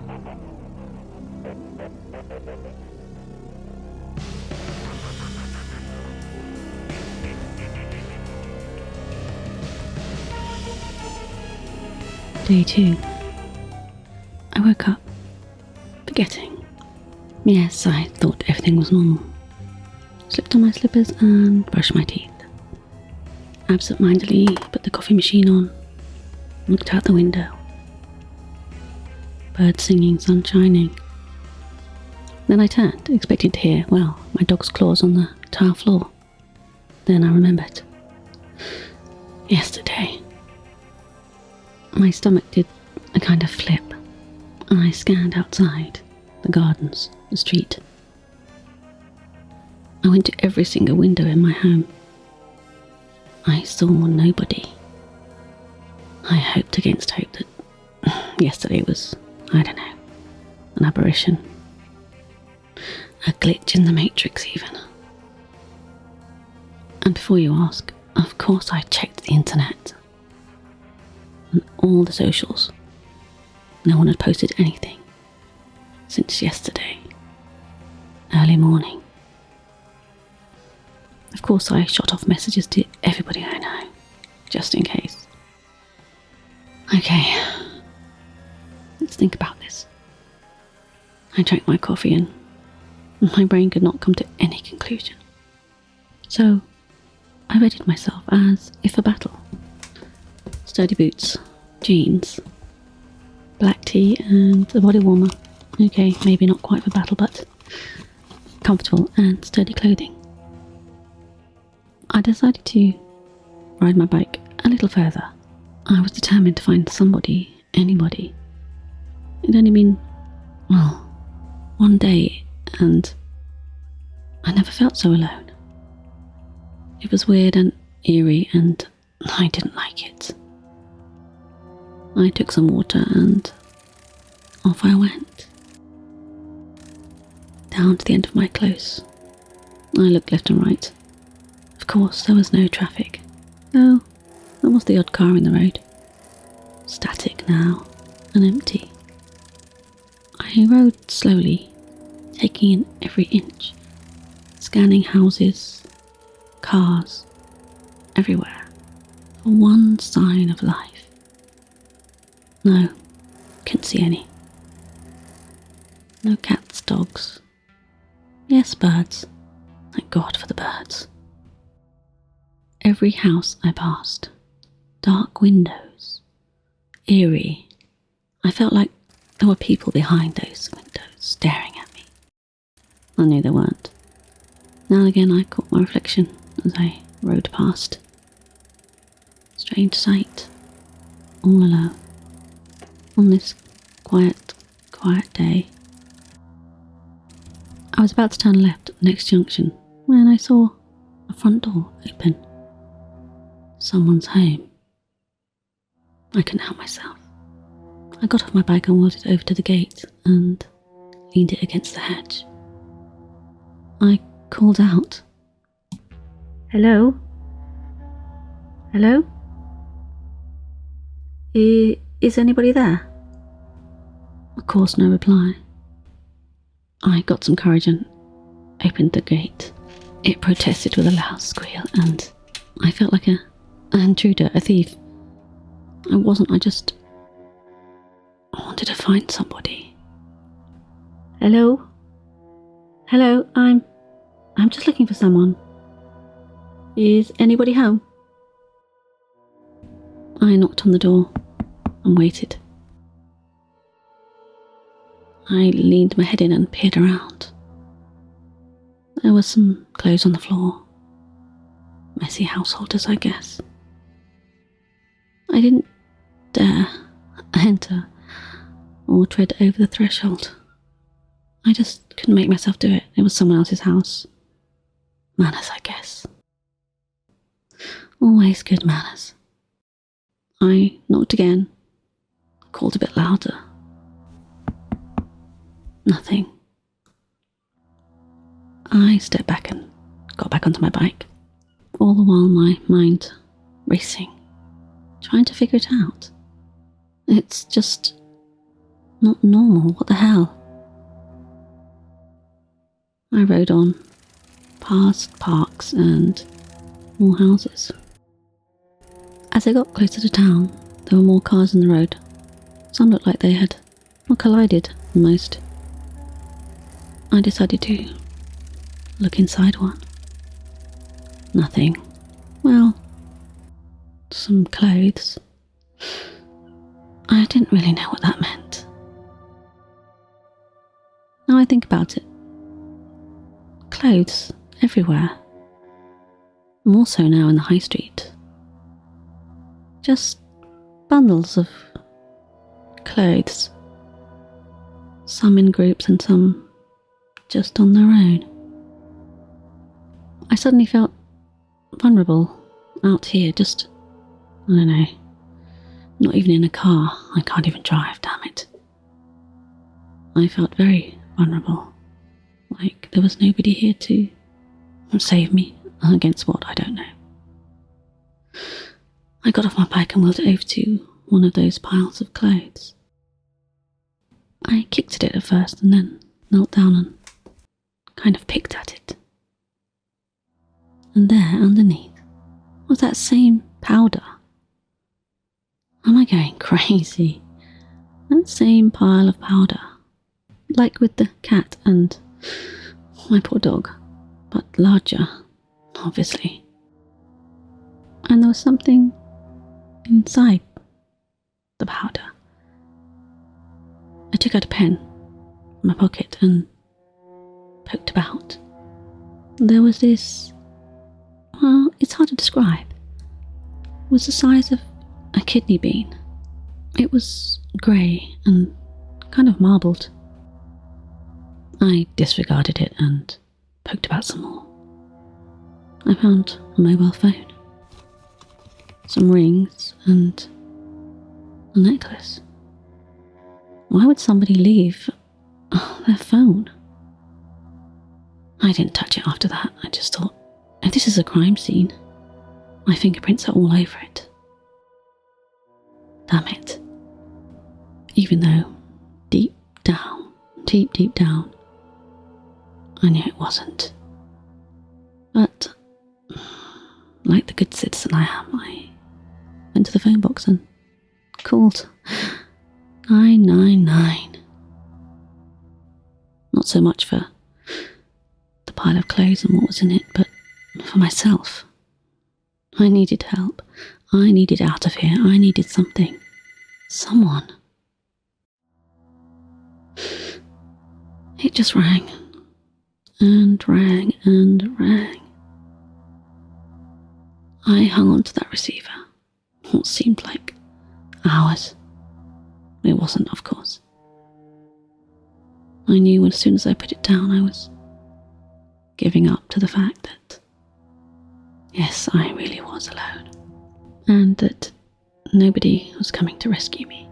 Day 2. I woke up, forgetting. Yes, I thought everything was normal. Slipped on my slippers and brushed my teeth. Absent-mindedly put the coffee machine on, looked out the window. Birds singing, sun shining. Then I turned, expecting to hear, well, my dog's claws on the tile floor. Then I remembered. Yesterday. My stomach did a kind of flip. I scanned outside, the gardens, the street. I went to every single window in my home. I saw nobody. I hoped against hope that yesterday was, I don't know, an aberration. A glitch in the matrix even. And before you ask, of course I checked the internet. And all the socials. No one had posted anything since yesterday, early morning. Of course I shot off messages to everybody I know, just in case. Okay, let's think about this. I drank my coffee and my brain could not come to any conclusion. So I readied myself as if for battle. Sturdy boots, jeans, black tea and a body warmer. Okay, maybe not quite for battle, but comfortable and sturdy clothing. I decided to ride my bike a little further. I was determined to find somebody, anybody. It'd only been, well, one day and I never felt so alone. It was weird and eerie and I didn't like it. I took some water and off I went. Down to the end of my close. I looked left and right. Of course, there was no traffic. Oh, there was the odd car in the road. Static now and empty. I rode slowly, taking in every inch, scanning houses, cars, everywhere, for one sign of life. No, couldn't see any. No cats, dogs. Yes, birds. Thank God for the birds. Every house I passed, dark windows, eerie. I felt like there were people behind those windows staring at me. I knew there weren't. Now and again I caught my reflection as I rode past. Strange sight, all alone, on this quiet day. I was about to turn left at the next junction when I saw a front door open. Someone's home. I couldn't help myself. I got off my bike and walked over to the gate and leaned it against the hedge. I called out, "Hello? Hello? Is anybody there?" Of course, no reply. I got some courage and opened the gate. It protested with a loud squeal and I felt like an intruder, a thief. I wasn't, I wanted to find somebody. "Hello? Hello, I'm just looking for someone. Is anybody home?" I knocked on the door and waited. I leaned my head in and peered around. There were some clothes on the floor. Messy householders, I guess. I didn't dare enter or tread over the threshold. I just couldn't make myself do it. It was someone else's house. Manners, I guess. Always good manners. I knocked again, called a bit louder. Nothing. I stepped back and got back onto my bike, all the while my mind racing, trying to figure it out. It's just Not normal, what the hell? I rode on, past parks and more houses. As I got closer to town, there were more cars in the road. Some looked like they had collided almost. I decided to look inside one. Nothing. Well, some clothes. I didn't really know what that meant. Now I think about it. Clothes everywhere. More so now in the high street. Just bundles of clothes. Some in groups and some just on their own. I suddenly felt vulnerable out here, just, I don't know, not even in a car. I can't even drive, damn it. I felt very vulnerable, like there was nobody here to save me. Against what, I don't know. I got off my bike and wheeled it over to one of those piles of clothes. I kicked at it at first and then knelt down and kind of picked at it. And there, underneath, was that same powder. Am I going crazy? That same pile of powder. Like with the cat and my poor dog, but larger, obviously. And there was something inside the powder. I took out a pen from my pocket and poked about. There was this, well, it's hard to describe. It was the size of a kidney bean. It was grey and kind of marbled. I disregarded it and poked about some more. I found a mobile phone, some rings and a necklace. Why would somebody leave their phone? I didn't touch it after that. I just thought, if this is a crime scene, my fingerprints are all over it. Damn it. Even though, deep down, I knew it wasn't. But, like the good citizen I am, I went to the phone box and called 999. Not so much for the pile of clothes and what was in it, but for myself. I needed help. I needed out of here. I needed something. Someone. It just rang. And rang and rang. I hung on to that receiver. What seemed like hours. It wasn't, of course. I knew as soon as I put it down I was giving up to the fact that, yes, I really was alone. And that nobody was coming to rescue me.